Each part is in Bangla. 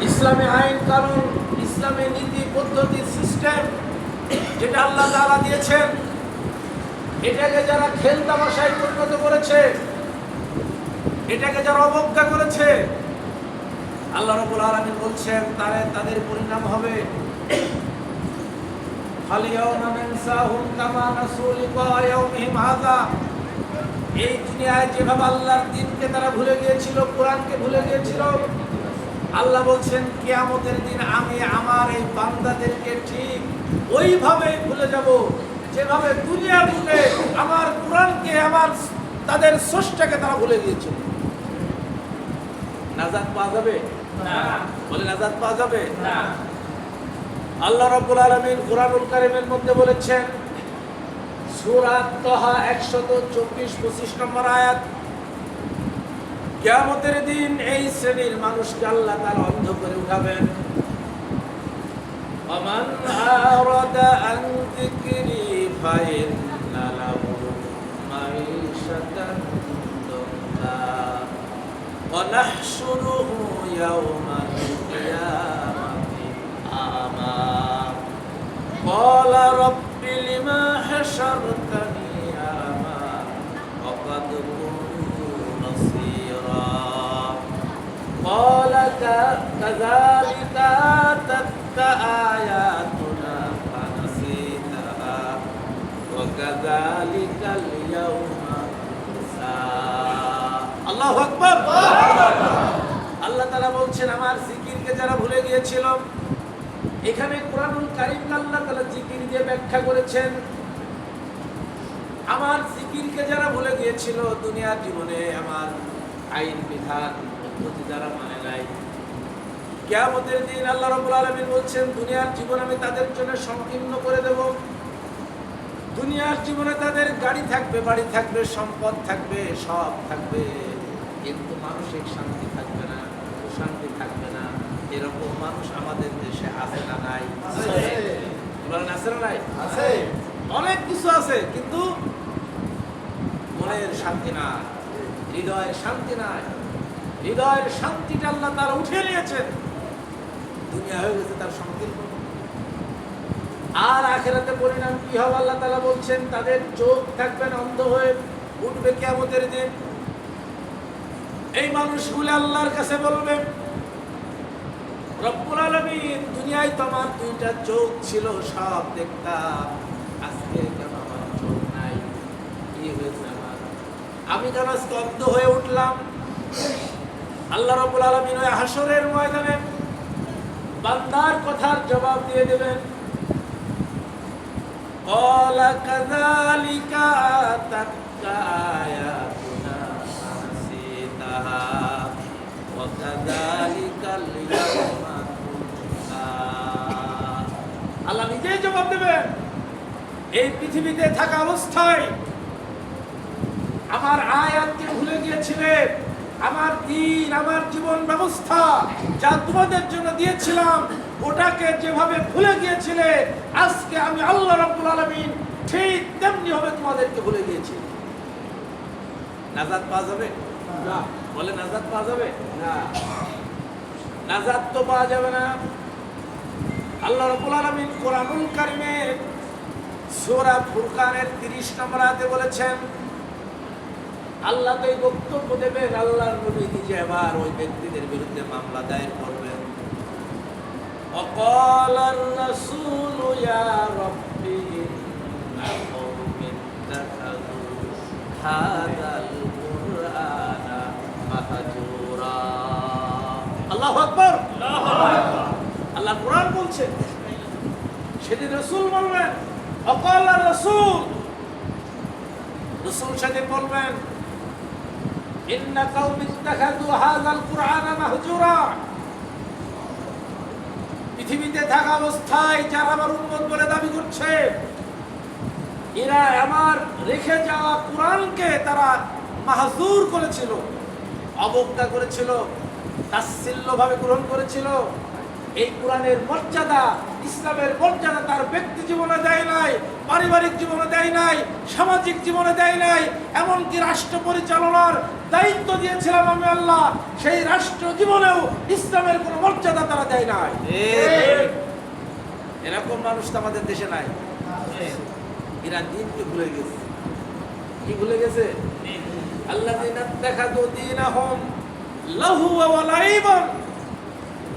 ইসলামী আইন কানুন, ইসলামী নীতি পদ্ধতি সিস্টেম যেটা আল্লাহ তাআলা দিয়েছেন, এটাকে যারা খেলতামাশায় পরিণত করেছে, এটাকে যারা অবজ্ঞা করেছে, আল্লাহ রাব্বুল আলামিন বলছেন তাদের পরিণাম হবে ফালিয়াউমা নানসাহুম কামা নাসু লিকা ইয়াউমিহিম হাযা। এই দুনিয়ায় যেভাবে আল্লাহর দ্বীনকে তারা ভুলে গিয়েছিল, কোরআনকে ভুলে গিয়েছিল, আল্লাহ বলছেন কিয়ামতের দিন আমি আমার এই বান্দাদেরকে ঠিক ওইভাবে ভুলে যাব যেভাবে দুনিয়ার বুকে আমার কোরআনকে, আমার তাদের স্রষ্টাকে তারা ভুলে গিয়েছিল। নাজাত পাওয়া যাবে না? বলে নাজাত পাওয়া যাবে না। আল্লাহ রাব্বুল আলামিন কুরআনুল কারীমের মধ্যে বলেছেন, সূরা তাহা 124-25 নম্বর আয়াত, কিয়ামতের দিন এই শ্রেণীর মানুষকে আল্লাহ তাআলা অন্ধ করে উঠাবেন। ওয়ামান আরাদা আন যিকরি ফাইন্না লাহু মাঈশাতান দুনয়া ওয়া নাহশুরুহু ইয়াওমাল কিয়ামাতি আমা ক্বালা রাব্বি লিমা হাশারতানি আমা ওয়া ক্বাদ কুনতু বাসীরা ক্বালা কাযালিকা আতাতকা আয়াতুনা ফানাসিতাহা ওয়া কাযালিকাল ইয়াওমা তুনসা। আল্লাহু আকবার। আল্লাহ তাআলা বলছেন আমার জিকিরকে যারা ভুলে গিয়েছিল, এখানে কুরআনুল কারীম আল্লাহ তাআলা জিকির দিয়ে ব্যাখ্যা করেছেন, আমার জিকিরকে যারা ভুলে গিয়েছিল দুনিয়ার জীবনে, আমার আইন বিধান পদ্ধতি যারা মানে নাই, কিয়ামতের দিন আল্লাহ রাব্বুল আলামিন বলছেন দুনিয়ার জীবন আমি তাদের জন্য সংকীর্ণ করে দেব। দুনিয়ার জীবনে তাদের গাড়ি থাকবে, বাড়ি থাকবে, সম্পদ থাকবে, সব থাকবে, কিন্তু মানসিক শান্তি থাকবে না, শান্তি থাকবে না। এরকম মানুষ আমাদের দেশে আছে না নাই? আছে। বলেন আছে না নাই? আছে। অনেক কিছু আছে, কিন্তু মনের শান্তি নাই, হৃদয়ের শান্তি নাই। হৃদয়ের শান্তিটা আল্লাহ তাআলা উঠিয়ে নিয়েছেন, দুনিয়া হয়ে গেছে তার সংকীর্ণ। আর আখিরাতে পরিণাম কি হবে আল্লাহ তাআলা বলছেন, তাদের চোখ থাকবে অন্ধ হয়ে উঠবে কিয়ামতের দিন। এই মানুষগুলো আল্লাহর কাছে বলবে, রব্বুল আলামিন দুনিয়ায় তো আমার দুইটা চোখ ছিল, সব দেখতাম, আজকে কেন আমার চোখ নাই? কি হয়েছে আমার? আমি কেন আজকে অন্ধ হয়ে উঠলাম? আল্লাহ রাব্বুল আলামিন ওই হাসরের ময়দানে বান্দার কথার জবাব দিয়ে দেবেন, ক্বালা কাযালিকা আতাতকা আয়াতুনা ফানাসিতাহা ওয়া কাযালিকাল ইয়াওমা তুনসা। আল্লাহ নিজেই জবাব দেবেন, এই পৃথিবীতে থাকা অবস্থায় আমার আয়াতকে ভুলে গিয়েছিলে, আমার দ্বীন, আমার জীবন ব্যবস্থা যা তোমাদের জন্য দিয়েছিলাম ওটাকে যেভাবে ভুলে গিয়েছিলে, আজকে আমি আল্লাহ রাব্বুল আলামিন ঠিক তেমনি হবে তোমাদেরকে ভুলে গিয়েছি। নাজাত পাওয়া যাবে না? বলে নাজাত পাওয়া যাবে না? নাজাত তো পাওয়া যাবে না। আল্লাহ রাব্বুল আলামিন কুরআনুল কারীমের সূরা ফুরকানের 30 নম্বর আয়াতে বলেছেন, আল্লাহ তো এই বক্তব্য দেবেন, আল্লাহর নবী নিজে এবার ওই ব্যক্তিদের বিরুদ্ধে মামলা দায়ের করবেন। ওয়াকালার রাসূলু ইয়া রাব্বি ইন্না কওমি ইত্তাখাযু হাযাল কুরআনা মাহজুরা। আল্লাহু আকবার। আল্লাহ কুরআন বলছেন, সেদিন রাসূল বলবেন, ওয়াকালার রাসূল, রাসূল সেদিন বলবেন, ইন্না কওমি ইত্তাখাযু হাযাল কুরআনা মাহজুরা। পৃথিবীতে থাকা অবস্থায় যারা আমার উম্মত বলে দাবি করছে, এরা আমার রেখে যাওয়া কুরআনকে তারা মাহজুর করেছিল, অবজ্ঞা করেছিল, তাচ্ছিল্যভাবে গ্রহণ করেছিল, এই কোরআনের মর্যাদা, ইসলামের মর্যাদা তার ব্যক্তি জীবনে দেয় নাই, পারিবারিক জীবনে দেয় নাই, সামাজিক জীবনে দেয় নাই, এমনকি রাষ্ট্র পরিচালনার দায়িত্ব দিয়েছিলাম আমি আল্লাহ, সেই রাষ্ট্র জীবনেও ইসলামের কোনো মর্যাদা তারা দেয় নাই। এরকম মানুষ তো আমাদের দেশে নাই। এরা দিনকে ভুলে গেছে। কি ভুলে গেছে? আল্লাযীনা ইত্তাখাযু দীনাহুম লাহুওয়া ওয়া লাইবান,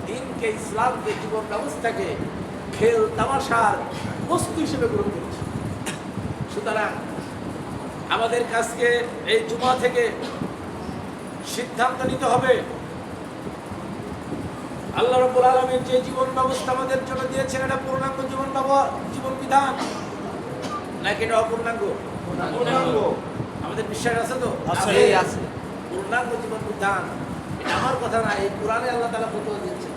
দিনকে, ইসলামকে, জীবন ব্যবস্থাকে খেল তামাশার বস্তু হিসেবে গ্রহণ করেছে। সুতরাং আমাদের কাছকে এই জুমা থেকে সিদ্ধান্ত নিতে হবে, আল্লাহ রাব্বুল আলামিন যে জীবন ব্যবস্থা আমাদের জন্য দিয়েছেন এটা পূর্ণাঙ্গ জীবন বিধান নাকি এটা অপূর্ণাঙ্গ? পূর্ণাঙ্গ। আমাদের বিশ্বাস আছে তো? আছে। পূর্ণাঙ্গ জীবন বিধান। এটা আমার কথা না, এই কোরআনে আল্লাহ তাআলা ফতোয়া দিয়েছেন।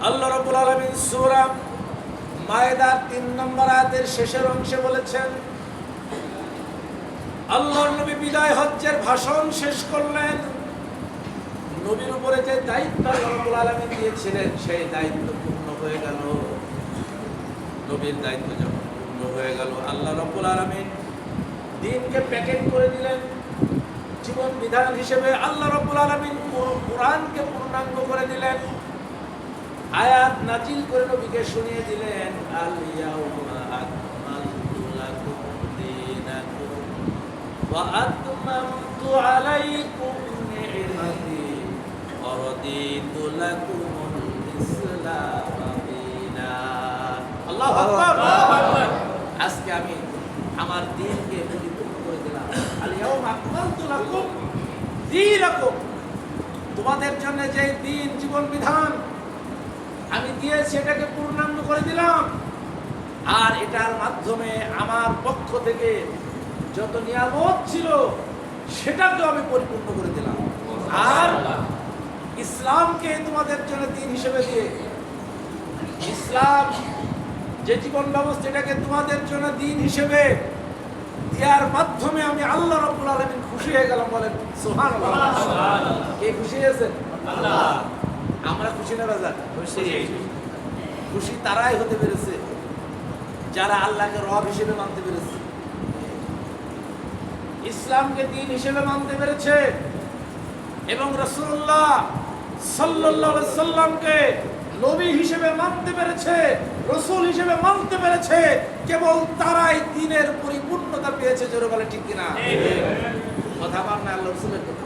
আল্লাহ রাব্বুল আলামিন সূরা মায়েদার 3 নম্বর আয়াতের শেষের অংশে বলেছেন, আল্লাহর নবী বিদায় হজ্জের ভাষণ শেষ করলেন। নবীর উপরে যে দায়িত্ব আল্লাহ রাব্বুল আলামিন দিয়েছিলেন সেই দায়িত্ব পূর্ণ হয়ে গেল। নবীর দায়িত্ব যখন পূর্ণ হয়ে গেল, আল্লাহ রাব্বুল আলামিন দ্বীনকে প্যাকেট করে দিলেন জীবন বিধান হিসেবে। আল্লাহ রাব্বুল আলামিন কোরআনকে পূর্ণাঙ্গ করে দিলেন, আয়াত নাজিল করে নবীকে শুনিয়ে দিলেন, আল ইয়াউমা আকমালতু লাকুম দীনাকুম ওয়া আতমামতু আলাইকুম নি'মাতি ওয়া রাদিতু লাকুমুল ইসলাম দীনা। আল্লাহু আকবার। আজকে আমি আমার দ্বীনকে পরিপূর্ণ করে দিলাম। আল ইয়াউমা আকমালতু লাকুম দীনাকুম, তোমাদের জন্য যে দ্বীন, জীবন বিধান আমি দিয়েছি এটাকে পূর্ণাঙ্গ করে দিলাম। আর এটার মাধ্যমে আমার পক্ষ থেকে যত নিয়ামত ছিল সেটাকেও আমি পরিপূর্ণ করে দিলাম। আর ইসলামকে তোমাদের জন্য দিন হিসেবে দিয়ে, ইসলাম যে জীবন ব্যবস্থা এটাকে তোমাদের জন্য দিন হিসেবে দেওয়ার মাধ্যমে আমি আল্লাহ রাব্বুল আলামিন খুশি হয়ে গেলাম। বলেন সুবহানাল্লাহ। কে খুশি হয়েছেন? আল্লাহ। আমরা খুশি না বাজার? খুশি তারাই হতে পেরেছে যারা আল্লাহকে রব হিসেবে মানতে পেরেছে, ইসলামকে দ্বীন হিসেবে মানতে পেরেছে এবং রাসূলুল্লাহ সাল্লাল্লাহু আলাইহি সাল্লামকে নবী হিসেবে মানতে পেরেছে, রাসূল হিসেবে মানতে পেরেছে। কেবল তারাই দ্বীনের পরিপূর্ণতা পেয়েছে। জোরে বলে ঠিক কিনা? কথা বলেন না আল্লাহর রাসূলের কথা।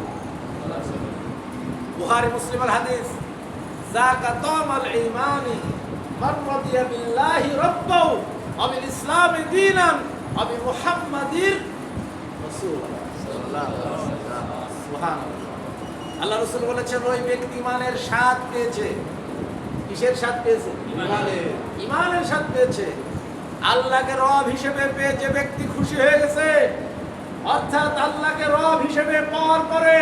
বুখারী মুসলিমের হাদিস, যাকা তামাল ঈমানি মান রাদিয়া বিল্লাহি রাব্বাও ওয়া বিল ইসলামি দীনান ওয়া বি মুহাম্মাদির রাসূলুল্লাহ সাল্লাল্লাহু আলাইহি ওয়াসাল্লাম। সুবহানাল্লাহ। আল্লাহ রাসূল বলেছেন ওই ব্যক্তি ঈমানের স্বাদ পেয়েছে। কিসের স্বাদ পেয়েছে? ঈমানের স্বাদ পেয়েছে। আল্লাহকে রব হিসেবে পেয়ে যে ব্যক্তি খুশি হয়ে গেছে, অর্থাৎ আল্লাহকে রব হিসেবে পাওয়ার পরে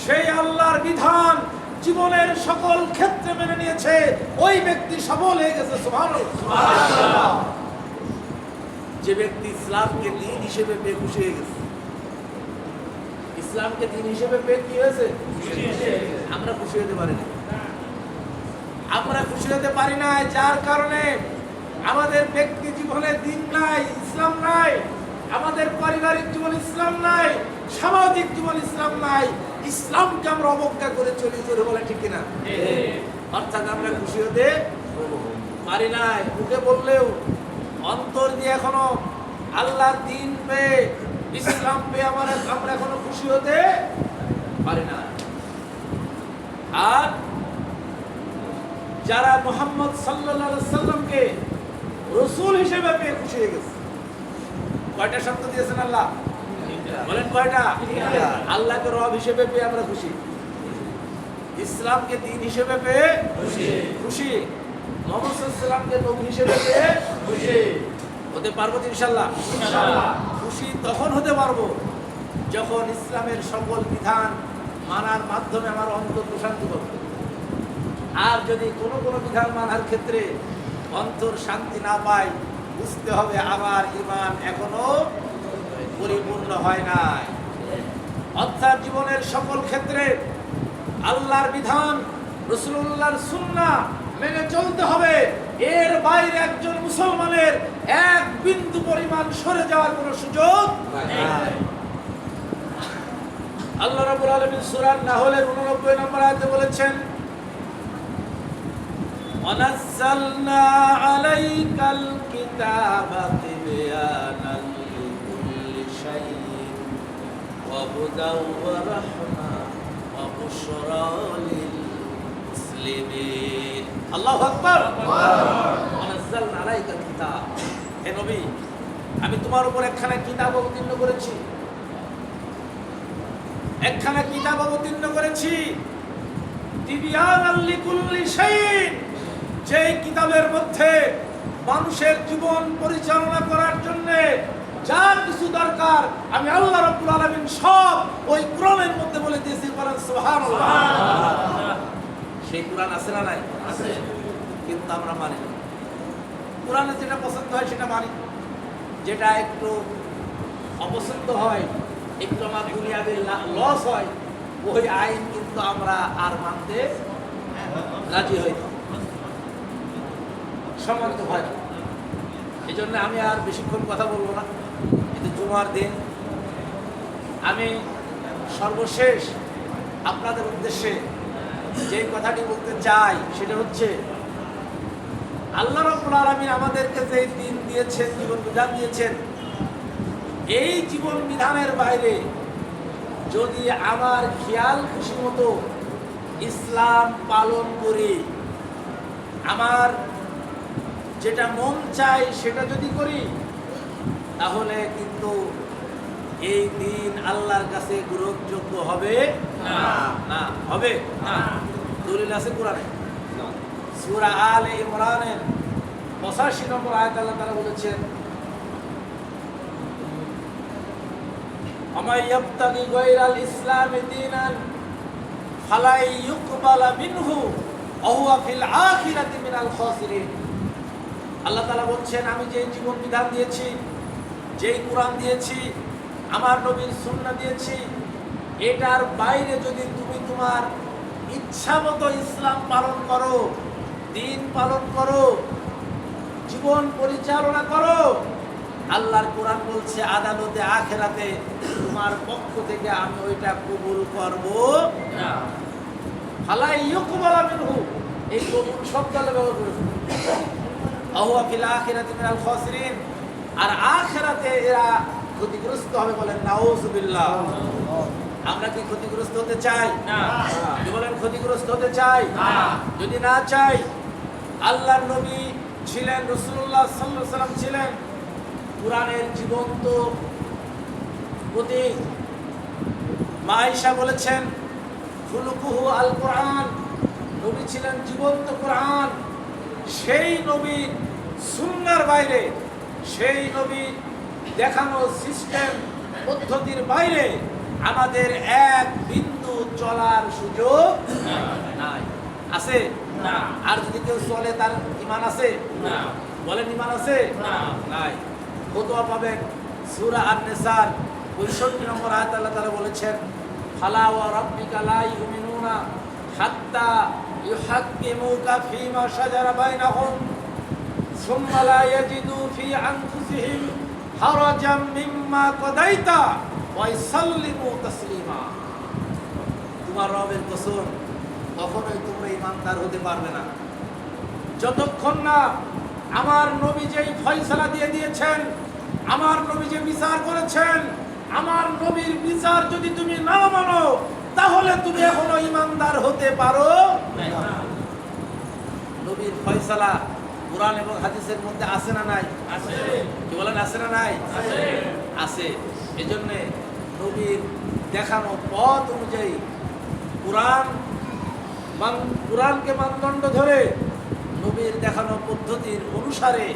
সেই আল্লাহর বিধান জীবনের সকল ক্ষেত্রে মেনে নিয়েছে, ওই ব্যক্তি সফল হয়ে গেছে। সুবহানাল্লাহ। যে ব্যক্তি ইসলামকে দ্বীন হিসেবে পেয়ে খুশি হয়ে গেছে, ইসলামকে দ্বীন হিসেবে পেয়ে কি হয়েছে? আমরা খুশি হতে পারি না। আমরা খুশি হতে পারি না, যার কারণে আমাদের ব্যক্তি জীবনে দ্বীন নাই, ইসলাম নাই, আমাদের পারিবারিক জীবন ইসলাম নাই, সামাজিক জীবন ইসলাম নাই। ইসলামকে আমরা অবজ্ঞা করে চলি। চলে বলে ঠিক কিনা? অর্থাৎ আমরা খুশি হতে পারি নাই। মুখে বললেও অন্তর দিয়ে এখনো আল্লাহর দ্বীন পেয়ে, ইসলাম পেয়ে আমরা এখনো খুশি হতে পারি না। আর যারা মুহাম্মদ সাল্লাল্লাহু আলাইহি সাল্লামকে রাসূল হিসেবে পেয়ে খুশি হয়ে গেছে, কয়টা শব্দ দিয়েছেন আল্লাহ? বলেন কয়টা? আল্লাহকে রব হিসেবে পেয়ে আমরা খুশি, ইসলামকে দ্বীন হিসেবে পেয়ে খুশি, মুহাম্মদ সাল্লাল্লাহু আলাইহি সাল্লামকে নবী হিসেবে পেয়ে খুশি। হতে পারবো ইনশাআল্লাহ? খুশি তখন হতে পারবো যখন ইসলামের সকল বিধান মানার মাধ্যমে আমার অন্তর প্রশান্তি পাবে। আর যদি কোনো বিধান মানার ক্ষেত্রে অন্তর শান্তি না পায়, বুঝতে হবে আমার ঈমান এখনো পরিপূর্ণ হয় নাই। অর্থাৎ জীবনের সকল ক্ষেত্রে আল্লাহর বিধান রাসূলুল্লাহর সুন্নাহ মেনে চলতে হবে। এর বাইরে একজন মুসলমানের এক বিন্দু পরিমাণ সরে যাওয়ার কোনো সুযোগ নেই। আল্লাহ রাব্বুল আলামিন সূরা নাহলের 89 নম্বর আয়াতে বলেছেন, ওয়ানাজ্জালনা আলাইকাল কিতাবা তিবয়ানান লিকুল্লি শাইইন ওয়া হুদাও ওয়া রাহমা ওয়া বুশরা লিল মুসলিমিন। আল্লাহু আকবার। ওয়ানাজ্জালনা আলাইকাল কিতাব, হে নবী আমি তোমার উপর একখানা কিতাব অবতীর্ণ করেছি, একখানা কিতাব অবতীর্ণ করেছি, তিবয়ানান লিকুল্লি শাইইন, যেই কিতাবের মধ্যে মানুষের জীবন পরিচালনা করার জন্য যা কিছু দরকার আমি আল্লাহ রাব্বুল আলামিন সব ওই কোরআনের মধ্যে বলে দিয়েছি। বলেন সুবহানাল্লাহ। সেই কোরআন আছে না নাই? আছে, কিন্তু আমরা মানি না। কোরআনে যেটা পছন্দ হয় সেটা মানি, যেটা একটু অপছন্দ হয়, একটু আমার দুনিয়াতে লস হয়, ওই আইন কিন্তু আমরা আর মানতে রাজি হই না, সম্মানিত হয়। এই জন্য আমি আর বেশিক্ষণ কথা বলবো না। কিন্তু জুমার দিন আমি সর্বশেষ আপনাদের উদ্দেশ্যে যে কথাটি বলতে চাই সেটা হচ্ছে, আল্লাহ রাব্বুল আলামিন আমাদেরকে যে দিন দিয়েছেন, জীবন বিধান দিয়েছেন, এই জীবন বিধানের বাইরে যদি আমার খেয়াল খুশি মতো ইসলাম পালন করি, আমার যেটা মন চায় সেটা যদি করি, তাহলে কিন্তু এই দিন আল্লাহর কাছে গ্রহণযোগ্য হবে না। হবে না। দলিল আছে কোরআনে, সূরা আলে ইমরানের 85 নম্বর আয়াত আল্লাহ তাআলা বলেছেন, আমা ইয়াবতাগি গায়রাল ইসলামি দীনান ফালা ইউকবালা মিনহু ওয়া হুয়া ফিল আখিরাতি মিনাল খাসিরিন। আল্লাহ তাআলা বলছেন, আমি যে জীবন বিধান দিয়েছি, যেই কোরআন দিয়েছি, আমার নবীর সুন্নাহ দিয়েছি, এটার বাইরে যদি তুমি তোমার ইচ্ছা মতো ইসলাম পালন করো, দিন পালন করো, জীবন পরিচালনা করো, আল্লাহর কোরআন বলছে আদালতে আখিরাতে তোমার পক্ষ থেকে আমি ওইটা কবুল করব না। ফালা ইউকবালা মিনহু, এই কবুল শব্দ ব্যবহার করেছে, আহুয়া ফিল আখিরাতি মিনাল খাসিরিন, আর আখিরাতে এরা ক্ষতিগ্রস্ত হবে। বলেন নাউযুবিল্লাহ। আমরা কি ক্ষতিগ্রস্ত হতে চাই? না। কি বলেন ক্ষতিগ্রস্ত হতে চাই? না। যদি না চাই, আল্লাহর নবী ছিলেন, রাসূলুল্লাহ সাল্লাল্লাহু আলাইহি ওয়াসাল্লাম ছিলেন কোরআনের জীবন্ত প্রতীক। মা আয়েশা বলেছেন, খুলুকুহু আল কোরআন, নবী ছিলেন জীবন্ত কোরআন। সেই নবীর সুন্নাহর বাইরে, সেই নবীর দেখানো সিস্টেম পদ্ধতির বাইরে আমাদের এক বিন্দু চলার সুযোগ নাই। আছে না? আর যদি কেউ চলে তার ঈমান আছে না? বলেন ঈমান আছে না? নাই। ফতোয়া পাবেন সূরা আন-নিসার 65 নম্বর আয়াত আল্লাহ তাআলা বলেছেন, ফালা ওয়া রাব্বিকা লা ইউমিনুনা হাত্তা ইউহাক্কিমুকা ফীমা শাজারা বাইনাহুম সুম্মা লা ইয়াজিদু ফী আনফুসিহিম হারাজাম মিম্মা কাদাইতা ওয়া ইসাল্লিমু তাসলিমা। তোমার রবের কসম, কখনোই তোমরা ঈমানদার হতে পারবে না যতক্ষণ না আমার নবী যেই ফয়সালা দিয়ে দিয়েছেন, আমার নবী যে বিচার করেছেন, আমার নবীর বিচার যদি তুমি না মানো, তাহলে তুমি এখনো ঈমানদার হতে পারো না। নবীর ফয়সালা কোরআন এবং হাদিসের মধ্যে আছে না নাই? আছে। কি বলেন আছে না নাই? আছে। আছে। এজন্য নবীর দেখানো পথ অনুযায়ী কোরআনকে মানদণ্ড ধরে নবীর দেখানো পদ্ধতির অনুসারে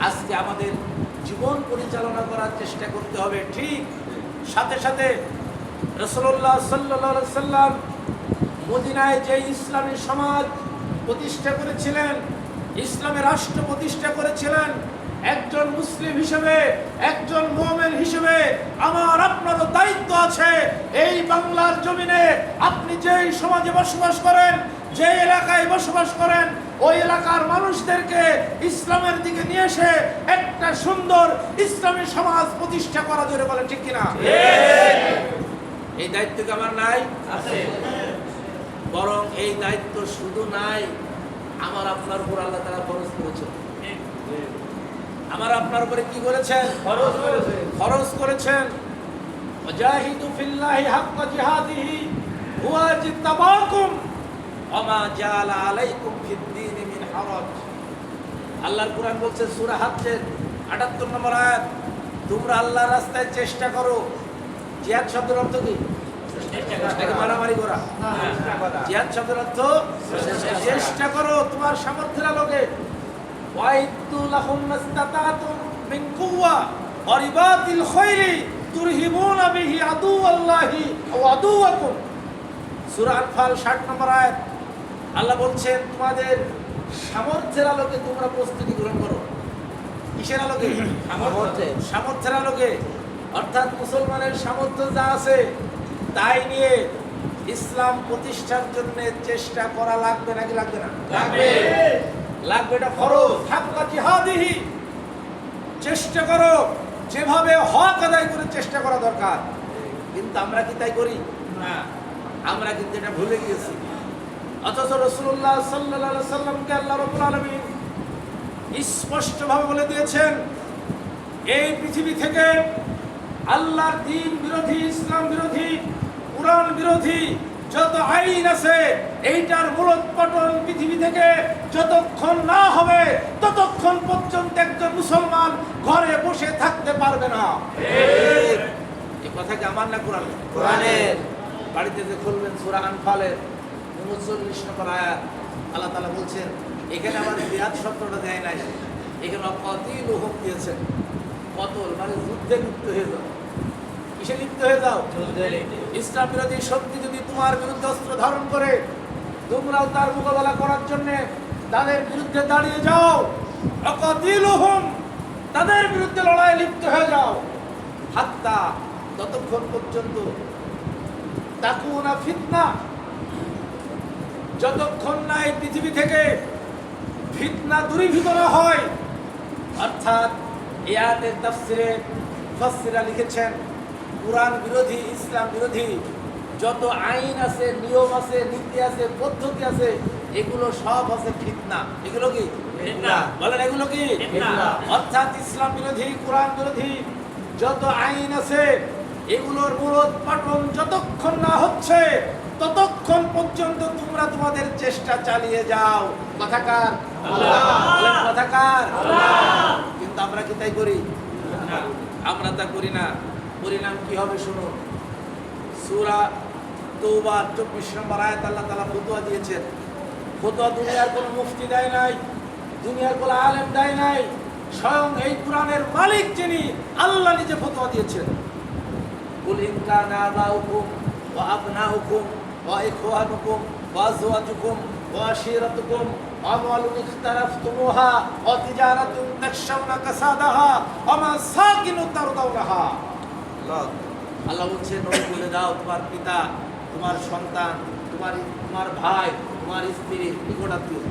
আজকে আমাদের জীবন পরিচালনা করার চেষ্টা করতে হবে। ঠিক সাথে সাথে রাসূলুল্লাহ সাল্লাল্লাহু আলাইহি সাল্লাম মদিনায় যে ইসলামী সমাজ প্রতিষ্ঠা করেছিলেন, ইসলামের রাষ্ট্র প্রতিষ্ঠা করেছিলেন, একজন মুসলিম হিসেবে, একজন মুমিন হিসেবে আমার আপনারও দায়িত্ব আছে এই বাংলার জমিনে আপনি যে যেই সমাজে বসবাস করেন, যে এলাকায় বসবাস করেন, ওই এলাকার মানুষদেরকে ইসলামের দিকে নিয়ে এসে একটা সুন্দর ইসলামী সমাজ প্রতিষ্ঠা করা, জোরে বলেন ঠিক কিনা? এই দায়িত্ব কি আমার নাই? আছে। বরং এই দায়িত্ব শুধু নাই, আমার আপনার উপর আল্লাহ তাআলা ফরজ করেছেন। আমার আপনার উপরে কি করেছেন? ফরজ করেছেন। ওয়াজাহিদু ফিল্লাহি হাক্কা জিহাদিহি হুয়া জিতাবাকুম ওয়া মা জাআলা আলাইকুম ফিদ-দীন মিন হারাজ। আল্লাহর কোরআন বলছে সূরা হজ্জের ৭৮ নম্বর আয়াত, তোমরা আল্লাহর রাস্তায় চেষ্টা করো। জিহাদ শব্দের অর্থ কি? মারামারি করা। জিহাদ শব্দের অর্থ চেষ্টা করো তোমার সামর্থ্যের আলোকে। ওয়াইদু লাহুম মাস্তাতাতুম মিন কুওয়া ওয়া রিবাতিল খায়লি তুরহিবুনা বিহি আদুওয়াল্লাহি ওয়া আদুওয়াকুম। সূরা আনফাল ৬০ নম্বর আয়াত। আল্লাহ বলছেন তোমাদের সামর্থ্যের আলোকে তোমরা প্রস্তুতি গ্রহণ করো। কিসের আলোকে? সামর্থ্যের আলোকে। অর্থাৎ মুসলমানের সামর্থ্য যা আছে তাই নিয়ে ইসলাম প্রতিষ্ঠার জন্য চেষ্টা করা লাগবে নাকি লাগবে না? লাগবে। এটা ফরজ। হাক্কা জিহাদিহি, চেষ্টা করো, যেভাবে হক আদায় করে চেষ্টা করা দরকার। কিন্তু আমরা কি তাই করি না? আমরা কিন্তু এটা ভুলে গিয়েছি। অথচ রাসূলুল্লাহ সাল্লাল্লাহু আলাইহি সাল্লামকে আল্লাহ রাব্বুল আলামিন স্পষ্টভাবে বলে দিয়েছেন, এই পৃথিবী থেকে আল্লাহর দ্বীন বিরোধী, ইসলাম বিরোধী, কুরআন বিরোধী যত আইন আছে, এইটার মূলোৎপাটন পৃথিবী থেকে যতক্ষণ না হবে ততক্ষণ পর্যন্ত একজন মুসলমান ঘরে বসে থাকতে পারবে না। এই কথা কি আমার না কোরআনের? কোরআনের। বাড়িতে যে খুলবেন সূরা আনফালের ৩৯ নম্বর আয়াত, আল্লাহ তাআলা বলছেন, এখানে আমার জিহাদ শব্দটা দেয় নাই, এখানে কাতিলুহুম দিয়েছেন। কতল মানে যুদ্ধে লিপ্ত হয়ে যাও। কিসে লিপ্ত হয়ে যাও? ইসলাম বিরোধী শক্তি যদি তোমার বিরুদ্ধে অস্ত্র ধারণ করে, তোমরাও তার মোকাবেলা করার জন্য তাদের বিরুদ্ধে দাঁড়িয়ে যাও। কাতিলুহুম, তাদের বিরুদ্ধে লড়াই লিপ্ত হয়ে যাও। হাত্তা, ততক্ষণ পর্যন্ত, তাকুনা ফিতনা, যতক্ষণ না এই পৃথিবী থেকে ফিতনা দূরীভূত না হয়। অর্থাৎ এই আয়াতের তাফসিরে মুফাসসিররা লিখেছেন, কুরআন বিরোধী, ইসলাম বিরোধী যত আইন আছে, নিয়ম আছে, নীতি আছে, পদ্ধতি আছে, এগুলো সব আছে ফিতনা। এগুলো কি ফিতনা? বলেন এগুলো কি ফিতনা? অর্থাৎ ইসলাম বিরোধী, কুরআন বিরোধী যত আইন আছে, এগুলোর মূলোৎপাটন যতক্ষণ না হচ্ছে ততক্ষণ পর্যন্ত তোমরা তোমাদের চেষ্টা চালিয়ে যাও। কথাকার আল্লাহ, কথাকার আল্লাহ। কিন্তু আমরা কি তাই করি? আমরা তা করি না। পরিণাম কি হবে শুনুন। সূরা তওবা ২৪ নম্বর আয়াত আল্লাহ তাআলা ফতোয়া দিয়েছেন। ফতোয়া দুনিয়ার কোনো মুফতি দেয় নাই, দুনিয়ার কোনো আলেম দেয় নাই, স্বয়ং এই কোরআনের মালিক যিনি, আল্লাহ নিজে ফতোয়া দিয়েছেন। কুল ইন কানা আবাউকুম ওয়া আবনাউকুম ওয়া ইখওয়ানুকুম ওয়া আযওয়াজুকুম ওয়া আশীরাতুকুম ওয়া আমওয়ালুন ইখতারাফতুমুহা ওয়া তিজারাতুন তাখশাউনা কাসাদাহা ওয়া মাসাকিনু তারদাউনাহা। আল্লাহ বলছেন, নবী বলে দাও, তোমার পিতা, তোমার সন্তান, তোমার ভাই, তোমার স্ত্রী, নিকটাত্মীয়,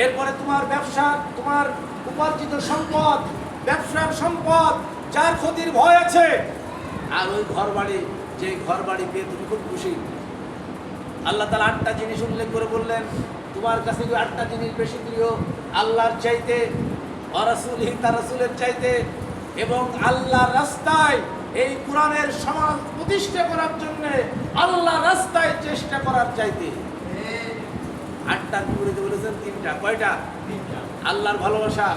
এরপরে তোমার ব্যবসা, তোমার উপার্জিত সম্পদ, ব্যবসার সম্পদ, যার ক্ষতির ভয় আছে, আর ওই ঘর বাড়ি, যে ঘর বাড়ি পেয়ে তুমি খুব খুশি। আল্লাহ তাআলা ৮টা জিনিস উল্লেখ করে বললেন, তোমার কাছে ওই ৮টা জিনিস বেশি প্রিয় আল্লাহর চাইতে, ওয়া রাসূলিহি, তার রাসূলের চাইতে, এবং আল্লাহর রাস্তায় এই কোরআনের সমাজ প্রতিষ্ঠা করার জন্য আল্লাহর রাস্তায় চেষ্টা করার চাইতে। ৮টা বিপরীতে বলেছেন ৩টা। কয়টা? ৩টা। আল্লাহর ভালোবাসা,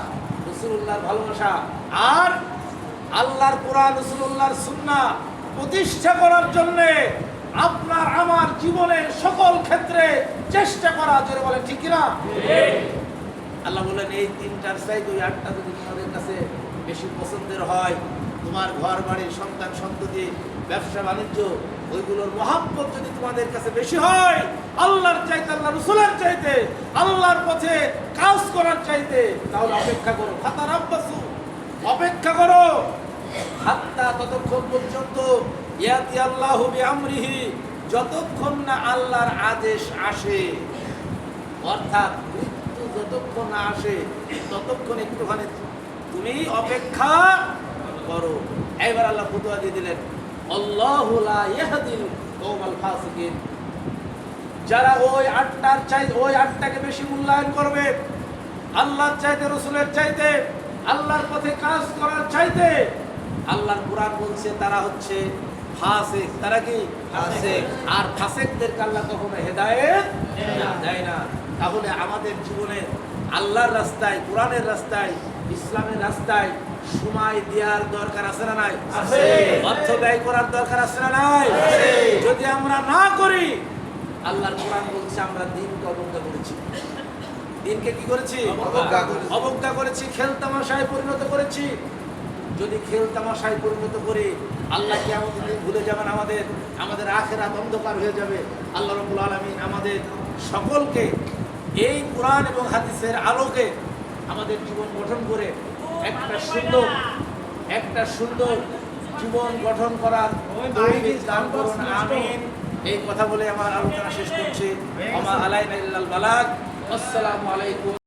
রাসূলুল্লাহর ভালোবাসা, আর আল্লাহর কোরআন, রাসূলুল্লাহর সুন্নাহ প্রতিষ্ঠা করার জন্য আপনার আমার জীবনের সকল ক্ষেত্রে চেষ্টা করা। জোরে বলেন ঠিক কিনা? আল্লাহ বলেন, এই ৩টার চাইতে ওই ৮টা যদি তোমাদের কাছে বেশি পছন্দের হয়, তোমার ঘর বাড়ি, সন্তান সন্ততি, ব্যবসা বাণিজ্য, ওইগুলোর মহাব্বত যদি তোমাদের কাছে বেশি হয়, আল্লাহর চাইতে, আল্লাহ রাসূলের চাইতে, আল্লাহর পথে কাজ করার চাইতে, তাহলে অপেক্ষা করো। ফাতারাব্বাসু, অপেক্ষা করো। হাত্তা, ততক্ষণ পর্যন্ত ইয়াতি আল্লাহু বিআমরিহি, যতক্ষণ না আল্লাহর আদেশ আসে, অর্থাৎ মৃত্যু যতক্ষণ না আসে ততক্ষণ একটুখানি তুমি অপেক্ষা করো। এবার আল্লাহ ফতোয়া দিয়ে দিলেন, আল্লাহু লা ইয়াহদিল কওমাল ফাসিকিন। যারা ওই আটটাকে বেশি মূল্যায়ন করবে, আল্লাহর চাইতে, রসুলের চাইতে, আল্লাহর পথে কাজ করার চাইতে, আল্লাহর কুরআন বলছে তারা হচ্ছে ফাসিক। তারা কি? ফাসিক। আর ফাসিকদেরকে আল্লাহ কখনো হেদায়েত দেয় না। তাহলে আমাদের জীবনে আল্লাহর রাস্তায়, কোরআনের রাস্তায়, ইসলামের রাস্তায় সময় দেওয়ার দরকার আছে না নাই? আছে। অর্থ ব্যয় করার দরকার আছে না নাই? আছে। যদি আমরা না করি, আল্লাহর কোরআন বলছে আমরা দিনকে অবজ্ঞা করেছি। দিনকে কি করেছি? অবজ্ঞা করেছি, খেলতামাশায় পরিণত করেছি। যদি খেলতামাশায় পরিণত করি, আল্লাহ কিয়ামতের দিন ভুলে যাবেন, আমাদের আখিরাত অন্ধকার হয়ে যাবে। আল্লাহ রাব্বুল আলামিন আমাদের সকলকে এই কোরআন এবং হাদিসের আলোকে আমাদের জীবন গঠন করে একটা সুন্দর জীবন গঠন করার তৌফিক দান করুন, আমিন। এই কথা বলে আমার আলোচনা শেষ করছি। ওমা আলাইনা ইল্লাল বালাগ। আসসালামু আলাইকুম।